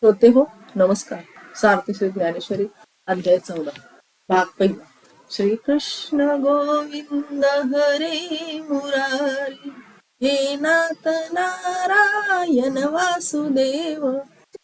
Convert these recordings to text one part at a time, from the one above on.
श्रोते हो, नमस्कार. सार्थ श्री ज्ञानेश्वरी अध्याय 14 भाग पहिला. श्रीकृष्ण गोविंद हरे मुरारी, हे नाथ नारायण वासुदेव,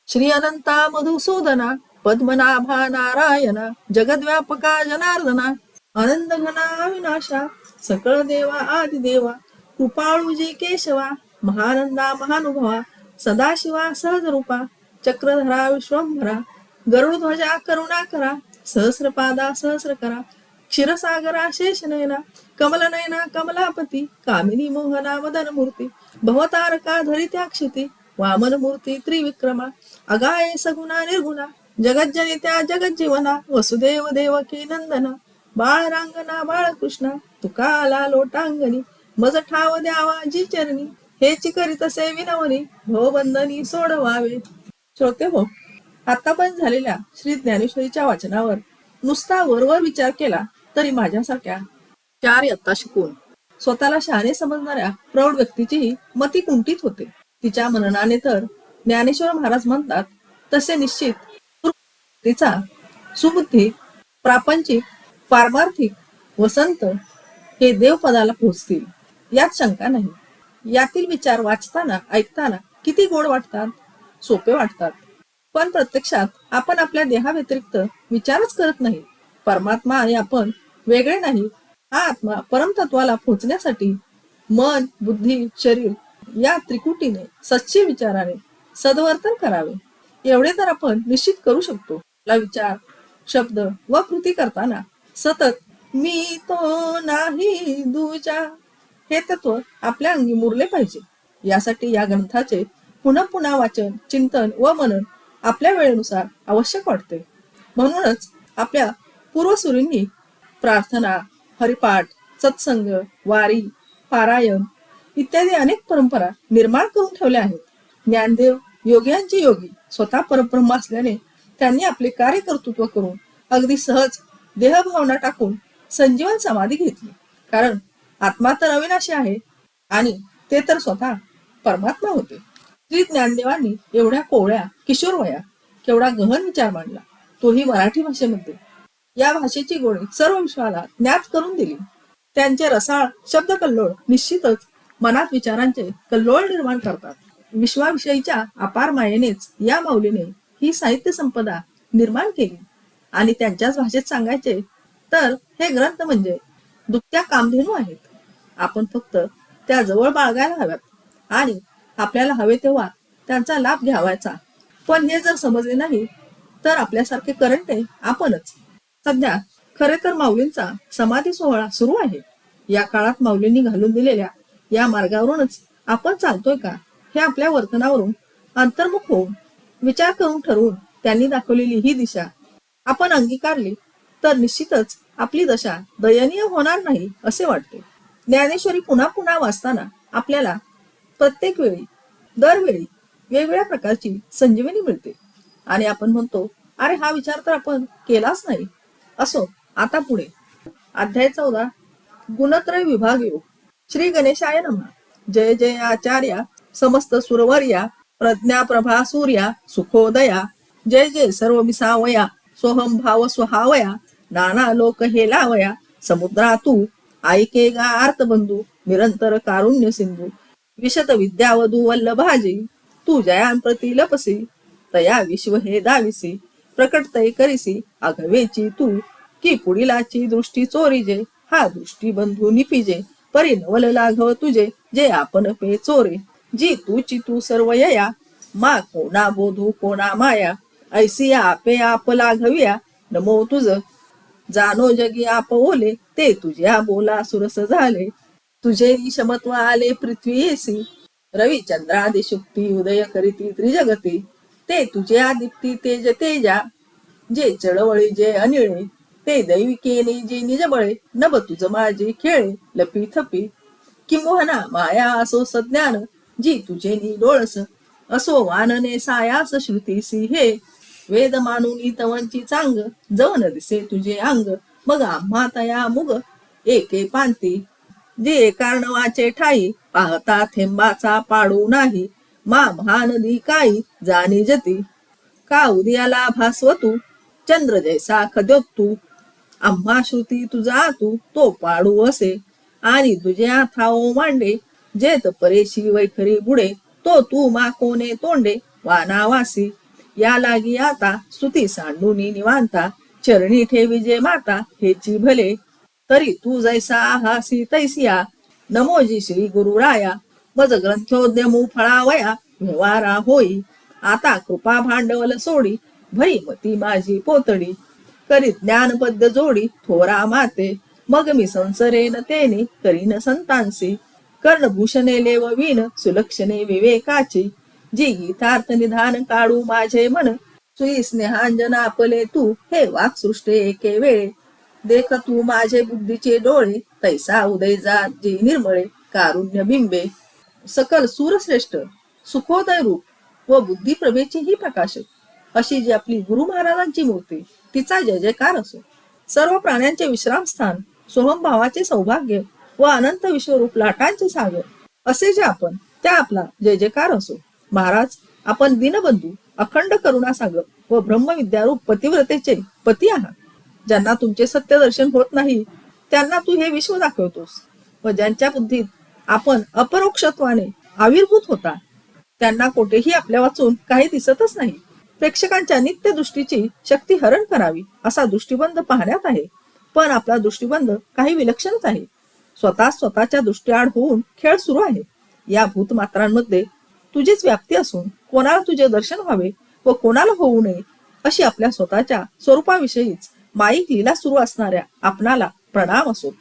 श्री अनंता मधुसूदना, पद्मनाभा नारायणा, जगद्व्यापका जनार्दना, आनंद घना विनाशा, सकळ देवा आदिदेवा, कृपाळूजी केशवा, महानंदा महानुभवा, सदाशिवा सहज रूपा, चक्रधरा विश्वंभरा, गरुडध्वजा करुणाकरा, सहस्रपादा सहस्र करा, क्षीरसागरा शेषनयना, कमलनयना कमलापती, कामिनी मोहना मदन मूर्ती, भवतारका धरित्याक्षिती, वामन मूर्ती त्रिविक्रमा, अगाये सगुणा निर्गुणा, जगज्जनित्या जगज्जीवना, वसुदेव देवकी नंदना, बाळ रांगणा बाळकृष्णा, तुका आला लोटांगणी, मज ठाव द्यावा जी चरणी, हेची करीतसे विनवणी, भवबंधनी सोडवावे. श्रोते हो, आतापर्यंत झालेल्या श्री ज्ञानेश्वरीच्या वाचनावर नुसता वरवर विचार केला तरी माझ्यासारख्या चार इयत्ता शिकून स्वतःला शहाणे समजणाऱ्या प्रौढ व्यक्तीचीही मती कुंठित होते. तिच्या मननाने तर ज्ञानेश्वर महाराज म्हणतात तसे निश्चित तिचा सुबुद्धी, प्रापंचिक, पारमार्थिक व संत हे देवपदाला पोहोचतील यात शंका नाही. यातील विचार वाचताना ऐकताना किती गोड वाटतात, सोपे वाटतात. पण प्रत्यक्षात आपण आपल्या देहाव्यतिरिक्त विचारच करत नाही. परमात्मा आणि आपण वेगळे नाही हा आत्मा परमतत्वाला पोहोचण्यासाठी मन, बुद्धी, शरीर या त्रिकुटीने सच्चे विचाराने सद्वर्तन करावे. एवढे तर आपण निश्चित करू शकतो. आपला विचार, शब्द व कृती करताना सतत मी तो नाही दूजा हे तत्व आपल्या अंगी मुरले पाहिजे. यासाठी या ग्रंथाचे पुन्हा पुन्हा वाचन, चिंतन व मनन आपल्या वेळेनुसार आवश्यक वाटते. म्हणूनच आपल्या पूर्वसुरींनी प्रार्थना, हरिपाठ, सत्संग, वारी, पारायण इत्यादी अनेक परंपरा निर्माण करून ठेवल्या आहेत. ज्ञानदेव योग्यांचे योगी स्वतः परब्रह्म असल्याने त्यांनी आपले कार्यकर्तृत्व करून अगदी सहज देहभावना टाकून संजीवन समाधी घेतली. कारण आत्मा तर अविनाशी आहे आणि ते तर स्वतः परमात्मा होते. श्री ज्ञानदेवांनी एवढ्या कोवळ्या किशोर वया केवढा गहन विचार मांडला, तोही मराठी भाषेमध्ये. या भाषेची गोडी सर्व विश्वाला ज्ञात करून दिली. त्यांचे रसाळ शब्द कल्लोळ निश्चितच मनात विचारांचे कल्लोळ निर्माण करतात. विश्वाविषयीच्या अपार मायेनेच या माऊलीने ही साहित्य संपदा निर्माण केली. आणि त्यांच्याच भाषेत सांगायचे तर हे ग्रंथ म्हणजे दुभत्या कामधेनू आहेत. आपण फक्त त्या जवळ बाळगायला हव्यात आणि आपल्याला हवे तेव्हा त्यांचा लाभ घ्यावायचा. पण हे जर समजले नाही तर आपल्यासारखे करंटे आपणच. सध्या खरे तर माऊलींचा समाधी सोहळा सुरू आहे. या काळात माऊलींनी घालून दिलेल्या या मार्गावरूनच आपण चालतोय का हे आपल्या वर्तनावरून अंतर्मुख होऊन विचार करून ठरवून त्यांनी दाखवलेली ही दिशा आपण अंगीकारली तर निश्चितच आपली दशा दयनीय होणार नाही असे वाटते. ज्ञानेश्वरी पुन्हा पुन्हा वाचताना आपल्याला प्रत्येक वेळी दरवेळी वेगवेगळ्या प्रकारची संजीवनी मिळते आणि आपण म्हणतो अरे हा विचार तर आपण केलाच नाही. असो, आता पुढे अध्याय 14 गुणत्रय विभाग योग. श्री गणेशाय नमः. जय जय आचार्या समस्त सुरवर्या, प्रज्ञा प्रभा सूर्या सुखोदया, जय जय सर्व विसावया, सोहम भाव स्वहावया, नाना लोक हेलावया, समुद्रा तू ऐके गा आर्तबंधू, निरंतर कारुण्य सिंधू, विशत विद्यावधू वल्लभाजी, तू जयांप्रती लपसी, तया विश्व हे दाविसी, प्रकटतय करिसी आघवेची तू, की पुढीलाची दृष्टी चोरीजे, हा दृष्टी बंधू निपिजे, परी नवल लाघव तुझे, जे आपण पे चोरे, जी तूची तू सर्व यया, मा कोणा बोधू कोणा माया, ऐसी आपे आप लाघविया, नमो तुझ, जानो जगी आप ओले, ते तुझ्या बोला सुरस झाले, तुझे क्षमत्व आले पृथ्वीसी, रवी चंद्रादि शुक्ती उदय करीती त्रिजगती, ते तुझे आदित्य तेज तेजा, जे चळवळी जे अनिळे, ते दैविकेने जे निजबळे, नभ तुझ माझे खेळे लपी थपी, किंबहुना माया असो सज्ञान, जी तुझे नि डोळस, असो वानने सायास श्रुतीसी हे, वेद मानुनी तवंची चांग, जवन दिसे तुझे अंग, मग आम्हा तया मुग एके पांती, जे कारणवाचे ठाई, पाहता थेंबाचा पाडू नाही, मा महानदी काही जाणी जती, का उदयाला भास्वतू चंद्र जैसा खद्योतू आम्हा श्रुती तुझा तू तो पाडू असे आणि तुझ्या थाओ मांडे जेत परेशी वैखरी बुडे तो तू मा कोणे तोंडे वानावासी या लागी आता स्तुती सांडूनी निवांता चरणी ठेवी जे माता हेची भले तरी तू जैसा हासी तैसिया नमोजी श्री गुरुराया मज ग्रंथोद्यमू फळावया व्यवहारा होई आता कृपा भांडवल सोडी भरी मती माझी पोतडी करीत ज्ञानपद्य जोडी थोरा माते मग मी संसरेन तेने करीन संतांसी कर्णभूषणे लेववीन सुलक्षणे विवेकाची जी गीतार्थ निधान काढू माझे मन सुई स्नेहांजना आपले तू हे वाक्सृष्टे एके वेळे देख तू माझे बुद्धीचे डोळे तैसा उदय जात जी निर्मळे कारुण्य बिंबे सकल सूरश्रेष्ठ सुखोदय रूप व बुद्धी प्रभेची ही प्रकाशक अशी जी आपली गुरु महाराजांची मूर्ती तिचा जय जयकार असो. सर्व प्राण्यांचे विश्रामस्थान सोहमभावाचे सौभाग्य व अनंत विश्वरूप लाटांचे सागर असे जे आपण त्या आपला जय जयकार असो. महाराज आपण दीनबंधू अखंड करुणासागर व ब्रह्मविद्यारूप पतिव्रतेचे पती आहात. ज्यांना तुमचे सत्य दर्शन होत नाही त्यांना तू हे विश्व दाखवतोस व ज्यांच्या बुद्धीत आपण अपरोक्षत्वाने आविर्भूत होता त्यांना कोठेही आपल्या वाचून काही दिसतच नाही. प्रेक्षकांच्या नित्य दृष्टीची शक्ती हरण करावी असा दृष्टिबंध पाहण्यात आहे. पण आपला दृष्टिबंध काही विलक्षणच आहे. स्वतःच्या दृष्टीआड होऊन खेळ सुरू आहे. या भूतमात्रांमध्ये तुझीच व्याप्ती असून कोणाला तुझे दर्शन व्हावे व कोणाला होऊ नये अशी आपल्या स्वतःच्या स्वरूपाविषयीच माईक लीला सुरू असणाऱ्या आपणाला प्रणाम असोत.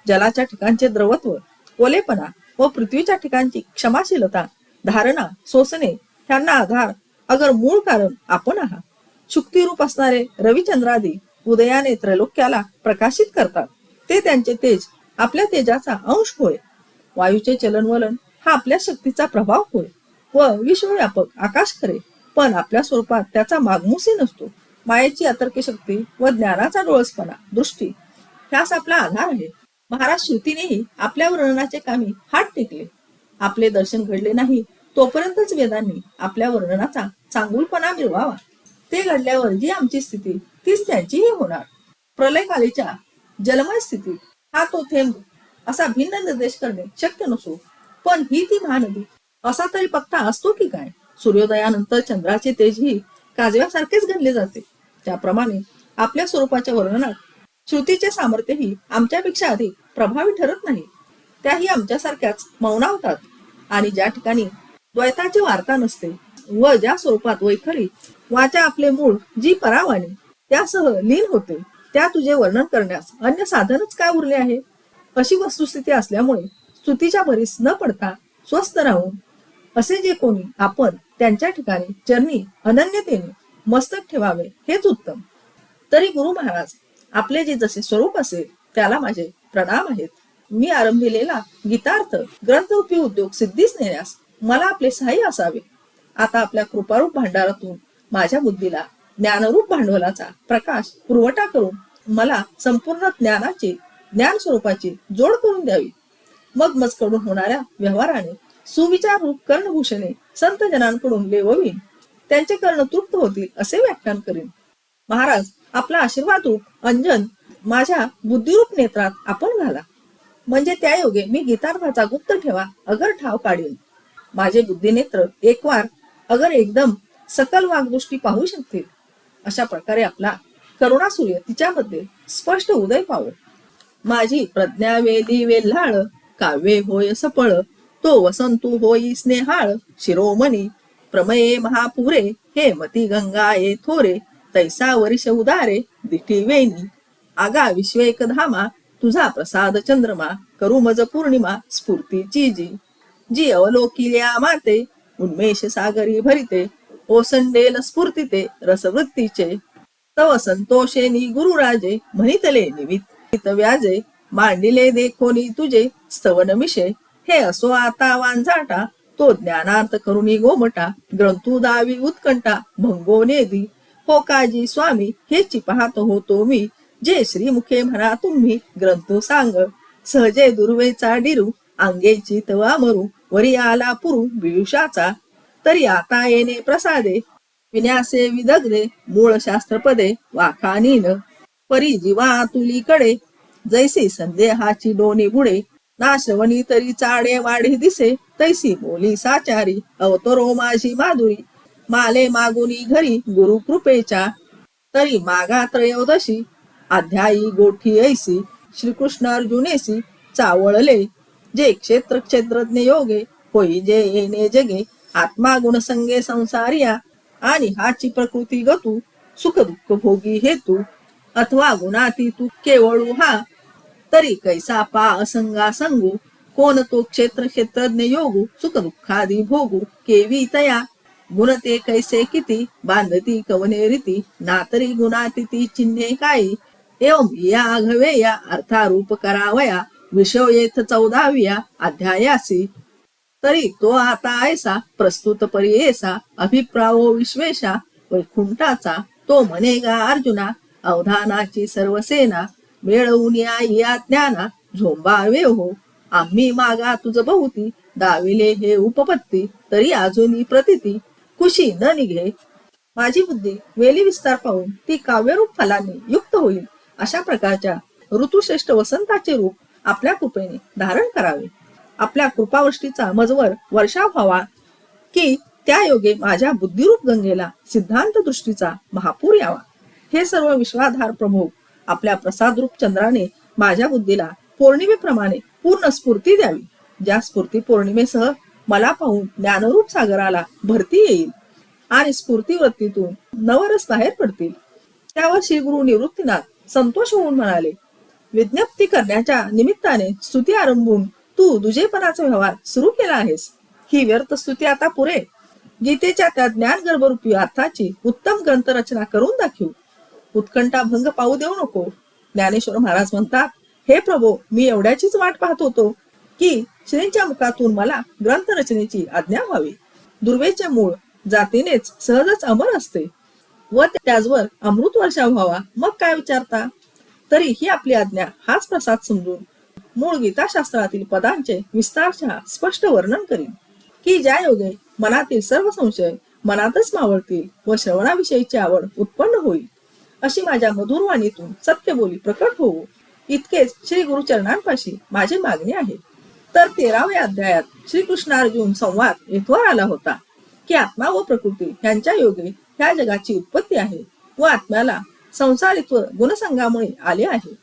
जलाच्या ठिकाणचे द्रवत्व ओलेपणा व पृथ्वीच्या ठिकाणची क्षमाशीलता धारणा सोसणे ह्यांना आधार अगर मूळ कारण आपण आहात. शुक्तिरूप असणारे रविचंद्रादी उदयाने त्रैलोक्याला प्रकाशित करतात. ते त्यांचे तेज आपल्या तेजाचा अंश होय. वायूचे चलनवलन हा आपल्या शक्तीचा प्रभाव होय व विश्वव्यापक आकाश करे पण आपल्या स्वरूपात त्याचा मागमूसही नसतो. मायेची अतर्क शक्ती व ज्ञानाचा डोळसपणा दृष्टी ह्यास आपला आधार आहे. महाराज श्रुतीनेही आपल्या वर्णनाचे कामी हात टेकले. आपले दर्शन घडले नाही तोपर्यंतच वेदांनी आपल्या वर्णनाचा चांगुलपणा मिळवावा. ते घडल्यावर जी आमची स्थिती तीच त्यांचीही होणार. प्रलयकालीच्या जलमय स्थितीत हा तो थेंब असा भिन्न निर्देश करणे शक्य नसो. पण ही ती महानदी असा तरी पत्ता असतो की काय. सूर्योदयानंतर चंद्राचे तेजही काजव्यासारखेच घडले जाते. त्याप्रमाणे आपल्या स्वरूपाच्या वर्णनात श्रुतीचे सामर्थ्यही आमच्यापेक्षा अधिक प्रभावी ठरत नाही. त्याही आमच्यासारख्याच मौनावतात आणि ज्या ठिकाणी द्वैताची वार्ता नसते व ज्या स्वरूपात वैखरी वाचा आपले मूळ जी परावाणी त्यासह लीन होते त्या तुझे वर्णन करण्यास अन्य साधनच काय उरले आहे. अशी वस्तुस्थिती असल्यामुळे स्तुतीच्या भरीस न पडता स्वस्थ राहून असे जे कोणी आपण त्यांच्या ठिकाणी चरणी अनन्यतेने मस्तक ठेवावे हेच उत्तम. तरी गुरु महाराज आपले जे जसे स्वरूप असेल त्याला माझे प्रणाम आहेत. मी आरंभिलेला गीतार्थ ग्रंथरूपी उद्योग सिद्धीस नेण्यास मला आपले सहाय्य असावे. आता आपल्या कृपारूप भांडारातून माझ्या बुद्धीला ज्ञानरूप भांडवलाचा प्रकाश पुरवठा करून मला संपूर्ण ज्ञान स्वरूपाची जोड करून द्यावी. मग मजकडून होणाऱ्या व्यवहाराने सुविचार रूप कर्णभूषणे संत जनांकडून लेववीन. त्यांचे कर्ण तृप्त होतील असे व्याख्यान करीन. महाराज आपला आशीर्वाद रूप अंजन माझ्या बुद्धिरूप नेत्रात आपण घाला. म्हणजे त्या योगे मी गीतार्थाचा गुप्त ठेवा अगर ठाव काढीन. माझे बुद्धिनेत्र एकवार अगर एकदम सकल वागदृष्टी पाहू शकतील. अशा प्रकारे आपला करुणा सूर्य तिच्यामध्ये स्पष्ट उदय पावो. माझी प्रज्ञा वेदी वेल्हाळ काव्ये होय सपळ तो वसंतू होई स्नेहाळ शिरोमणी प्रमये महापुरे हे मती गंगा ये थोरे तैसा वरिष उदारे दिठी वेणी आगा विश्वेक धामा तुझा प्रसाद चंद्रमा करू मज पौर्णिमा स्फूर्तीची जी अवलोकिल्या माते उन्मेष सागरी भरिते ओसंडेल स्फूर्तिते रसवृत्तीचे तव संतोषेनी गुरुराजे म्हणितले निमित्त व्याजे मांडिले देखोनी तुझे स्तवन मिशे हे असो आता वांझाटा तो ज्ञानार्थ करुणी गोमटा ग्रंथू दावी उत्कंठा भंगो नेदी हो काजी स्वामी हेची पाहत होतो मी जे श्रीमुखे म्हणा तुम्ही ग्रंथू सांग सहजे दुर्वेचा डिरू अंगेची तवा मरू वरी आला पुरू वियुषाचा तरी आता येणे प्रसादे विन्यासे विदग्धे मूळ शास्त्रपदे वाखानीन परी जीवा तुलीकडे जैसी संदेहाची दोन्ही बुडे नाश्रवणी तरी चाडे वाढी दिसे तैसी बोली साचारी अवतरो माझी माधुरी माले मागुनी घरी गुरु कृपेच्या तरी मागा त्रयोदशी अध्यायी गोठी ऐसी श्रीकृष्ण अर्जुनेसी चावळले जे क्षेत्र क्षेत्रज्ञ योगे होई जे येणे जगे आत्मा गुणसंगे संसारिया आणि हाची प्रकृती गतू सुख दुःख भोगी हेतू अथवा गुणाती तू केवळू हा तरी कैसा पा असंगा संगू कोण तो क्षेत्र क्षेत्रज्ञ योगू सुख दुःखादी भोगू केवी तया गुण ते कैसे किती बांधती कवने रीती नातरी गुणातिथी चिन्हे काही एवं या आघवेया अर्थारूप करावया विषय येथ 14व्या अध्यायासी तरी तो आता ऐसा प्रस्तुत परियेसा अभिप्रावो विश्वेशा वैकुंठाचा तो म्हणेगा अर्जुना अवधानाची सर्व सेना मिळवून या ज्ञाना झोंबावे हो आम्ही मागा तुझ बहुती दाविले हे उपपत्ती तरी अजूनही प्रतिती कुशी न निघे माझी बुद्धी वेली विस्तार पाहून ती काव्यरूप फलाने युक्त होईल अशा प्रकारच्या ऋतुश्रेष्ठ वसंताचे रूप आपल्या कृपेने धारण करावे आपल्या कृपावृष्टीचा मजवर वर्षाव व्हावा की त्या योगे माझ्या बुद्धिरूप गंगेला सिद्धांत दृष्टीचा महापूर यावा हे सर्व विश्वाधार प्रभू आपल्या प्रसादरूप चंद्राने माझ्या बुद्धीला पौर्णिमेप्रमाणे पूर्ण स्फूर्ती द्यावी ज्या स्फूर्ती पौर्णिमेसह मला पाहून ज्ञानरूप सागराला भरती येईल आणि स्फूर्तीवृत्तीतून नवरस बाहेर पडतील त्यावर श्री गुरु निवृत्तीनाथ संतोष होऊन म्हणाले विज्ञप्ती करण्याच्या निमित्ताने स्तुती आरंभून तू दुजेपणाचा व्यवहार सुरू केला आहेस ही व्यर्थ स्तुती आता पुरे गीतेच्या त्या ज्ञान गर्भरूपी अर्थाची उत्तम ग्रंथ रचना करून दाखवू उत्कंठा भंग पाहू देऊ नको ज्ञानेश्वर महाराज म्हणतात हे प्रभो मी एवढ्याचीच वाट पाहत होतो की श्रींच्या मुखातून मला ग्रंथ रचनेची आज्ञा व्हावी दुर्वेचे मूळ जातीनेच सहजच अमर असते व त्याचवर अमृत वर्षाव व्हावा मग काय विचारता तरी ही आपली आज्ञा हाच प्रसाद समजून मूळ गीताशास्त्रातील पदांचे विस्तारशः स्पष्ट वर्णन करीन की ज्या योगे मनातील सर्व संशय मनातच मावळतील व श्रवणाविषयीची आवड उत्पन्न होईल अशी माझ्या मधुर वाणीतून सत्य बोली प्रकट होऊ इतकेच श्री गुरुचरणांपाशी माझी मागणी आहे तर 13व्या अध्यायात श्रीकृष्ण अर्जुन संवाद येथवर आला होता की आत्मा व प्रकृती यांच्या योगे ह्या जगाची उत्पत्ती आहे व आत्म्याला संसारित्व गुणसंगामुळे आले आहे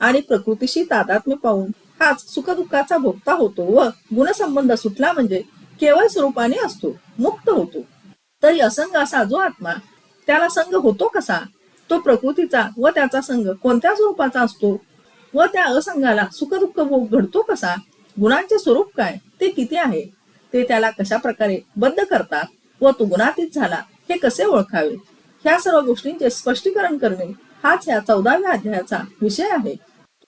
आणि प्रकृतीशी तादात्म्य पाहून हाच सुखदुःखाचा भोगता होतो व गुणसंबंध सुटला म्हणजे केवळ स्वरूपाने असतो मुक्त होतो तरी असंग असा जो आत्मा त्याला संग होतो कसा तो प्रकृतीचा व त्याचा संग कोणत्या स्वरूपाचा असतो व त्या असंगाला सुखदुःख भोग घडतो कसा गुणांचे स्वरूप काय ते किती आहे ते त्याला कशा प्रकारे बद्ध करतात व तो गुणातीत झाला हे कसे ओळखावे ह्या सर्व गोष्टींचे स्पष्टीकरण करणे हाच या 14व्या अध्यायाचा विषय आहे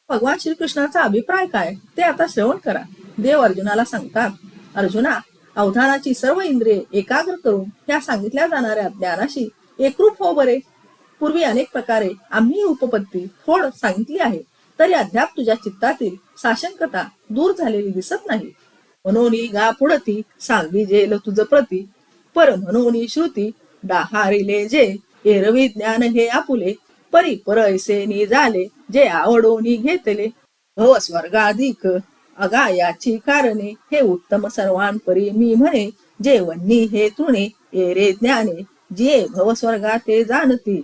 भगवान श्रीकृष्णाचा अभिप्राय काय ते आता श्रवण करा देव अर्जुनाला सांगतात अर्जुना अवधानाची सर्व इंद्रिये एकाग्र करून ह्या सांगितल्या जाणाऱ्या ज्ञानाशी एकरूप हो बरे पूर्वी अनेक प्रकारे आम्ही उपपत्ती थोड सांगितली आहे तरी अद्याप तुझ्या चित्तातील साशंकता दूर झालेली दिसत नाही म्हणून गा पुढती सांगी जेल तुझ प्रती पर म्हणून श्रुती डाहारिले जे एरवी ज्ञान हे आपुले परी परैसे नि झाले जे आवडोनी घेतले भव स्वर्गाधिक अगायाची कारणे हे उत्तम सर्वांपरी मी म्हणे जे वन्नी हे तृणे एरे ज्ञाने जे भव स्वर्गा ते जाणती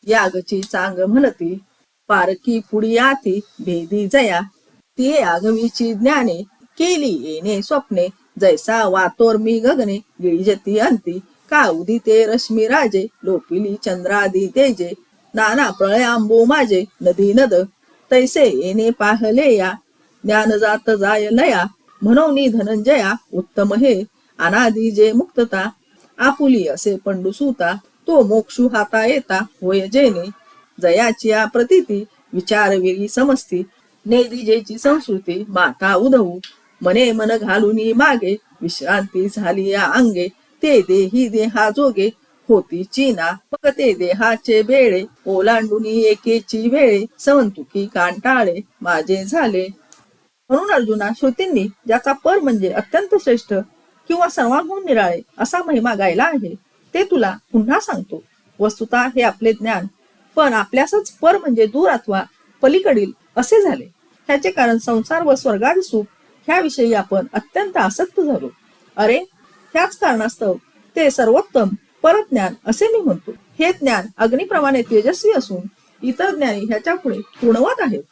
यागची चांग म्हणती पारकी पुढी आती भेदी जया ती आगवीची ज्ञाने केली येणे स्वप्ने जैसा वातोर मी गगने गिळजती अंती का उदिते रश्मी राजे लोपिली चंद्रादी तेजे नाना प्रळयांबो माझे नदी नद तैसे येणे पाहले या ज्ञान जात जाय लया म्हणून धनंजया उत्तम हे अनादी जे मुक्तता आपुली असे पंडुसूता तो मोक्षू हाता येता होय जेने जयाची प्रतीती विचारविरी समस्ती नेदिजेची संस्कृती माता उधवू मने मन घालून मागे विश्रांती झाली या अंगे ते देही देहा जोगे होती चीना मग ते देहाचे बेळे ओलांडून एकेची वेळे संतुकी कांटाळे माझे झाले म्हणून अर्जुना श्रुतींनी ज्याचा पर म्हणजे अत्यंत श्रेष्ठ किंवा सर्वांहून निराळे असा महिमा गायला आहे ते तुला पुन्हा सांगतो. वस्तुतः हे आपले ज्ञान पण आपल्यासच पर म्हणजे दूर अथवा पलीकडील असे झाले. ह्याचे कारण संसार व स्वर्गादी सुख ह्याविषयी आपण अत्यंत आसक्त झालो. अरे, ह्याच कारणास्तव ते सर्वोत्तम परज्ञान असे मी म्हणतो. हे ज्ञान अग्निप्रमाणे तेजस्वी असून इतर ज्ञानी ह्याच्या पुढे पूर्णवत आहेत.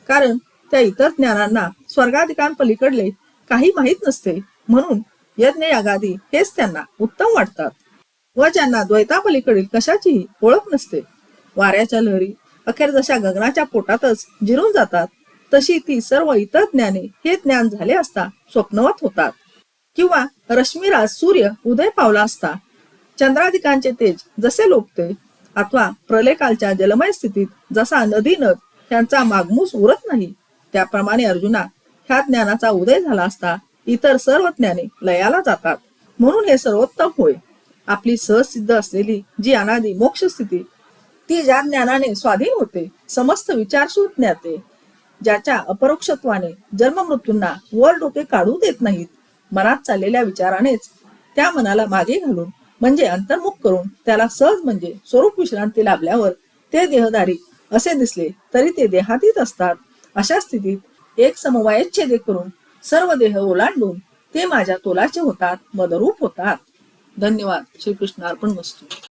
कारण त्या इतर ज्ञानांना स्वर्गाधिकांपलीकडले काही माहीत नसते, म्हणून यज्ञ यागादी हेच त्यांना उत्तम वाटतात. व ज्यांना द्वैतापलीकडील कशाचीही ओळख नसते, वाऱ्याच्या लहरी अखेर जशा गगनाच्या पोटातच जिरून जातात, तशी ती सर्व इतर ज्ञाने हे ज्ञान झाले असता स्वप्नवत होतात. किंवा रश्मिराज सूर्य उदय पावला असता चंद्रादिकांचे तेज जसे लोकते, अथवा प्रलयकालच्या जलमय स्थितीत जसा नदी नद ह्यांचा मागमूस उरत नाही, त्याप्रमाणे अर्जुना ह्या ज्ञानाचा उदय झाला असता इतर सर्व ज्ञाने लयाला जातात. म्हणून हे सर्वोत्तम होय. आपली सहसिद्ध असलेली जी अनादी मोक्ष स्थिती, ती ज्या ज्ञानाने स्वाधीन होते, समस्त विचारशून्य ज्ञाते, ज्याच्या अपरोक्षत्वाने जन्म मृत्यूंना वर डोके काढू देत नाहीत, मनात चाललेल्या विचारानेच त्या मनाला मागे घालून म्हणजे अंतर्मुख करून त्याला सहज म्हणजे स्वरूप विश्रांती लाभल्यावर ते देहधारी असे दिसले तरी ते देहातीत असतात. अशा स्थितीत एक समवायच्छेदे करून सर्व देह ओलांडून ते माझ्या तोलाचे होतात, मदरूप होतात. धन्यवाद. श्रीकृष्ण अर्पण वस्तू.